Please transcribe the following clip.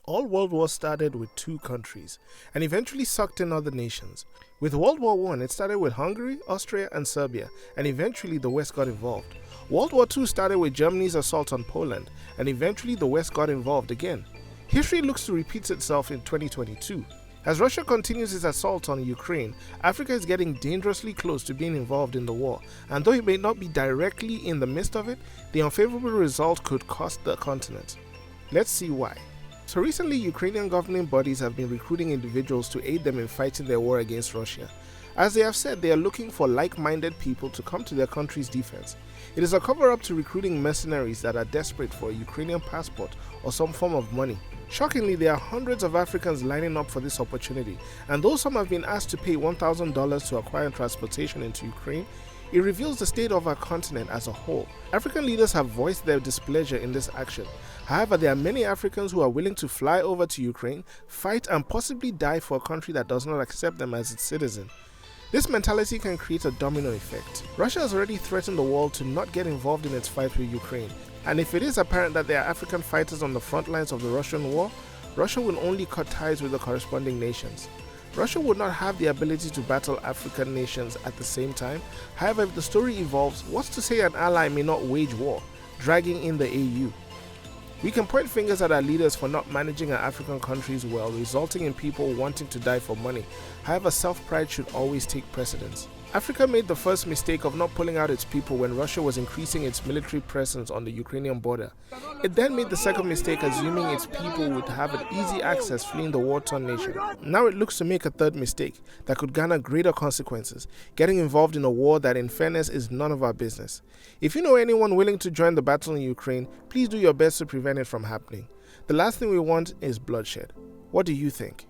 All world wars started with two countries and eventually sucked in other nations. With World War I, it started with Hungary, Austria, and Serbia, and eventually the West got involved. World War II started with Germany's assault on Poland, and eventually the West got involved again. History looks to repeat itself in 2022. As Russia continues its assault on Ukraine, Africa is getting dangerously close to being involved in the war, and though it may not be directly in the midst of it, the unfavorable result could cost the continent. Let's see why. So recently, Ukrainian governing bodies have been recruiting individuals to aid them in fighting their war against Russia. As they have said, they are looking for like-minded people to come to their country's defense. It is a cover-up to recruiting mercenaries that are desperate for a Ukrainian passport or some form of money. Shockingly, there are hundreds of Africans lining up for this opportunity, and though some have been asked to pay $1,000 to acquire transportation into Ukraine, it reveals the state of our continent as a whole. African leaders have voiced their displeasure in this action. However, there are many Africans who are willing to fly over to Ukraine, fight, and possibly die for a country that does not accept them as its citizen. This mentality can create a domino effect. Russia has already threatened the world to not get involved in its fight with Ukraine, and if it is apparent that there are African fighters on the front lines of the Russian war, Russia will only cut ties with the corresponding nations. Russia would not have the ability to battle African nations at the same time. However, if the story evolves, what's to say an ally may not wage war, dragging in the AU? We can point fingers at our leaders for not managing our African countries well, resulting in people wanting to die for money. However, self-pride should always take precedence. Africa made the first mistake of not pulling out its people when Russia was increasing its military presence on the Ukrainian border. It then made the second mistake assuming its people would have an easy access fleeing the war-torn nation. Now it looks to make a third mistake that could garner greater consequences, getting involved in a war that in fairness is none of our business. If you know anyone willing to join the battle in Ukraine, please do your best to prevent it from happening. The last thing we want is bloodshed. What do you think?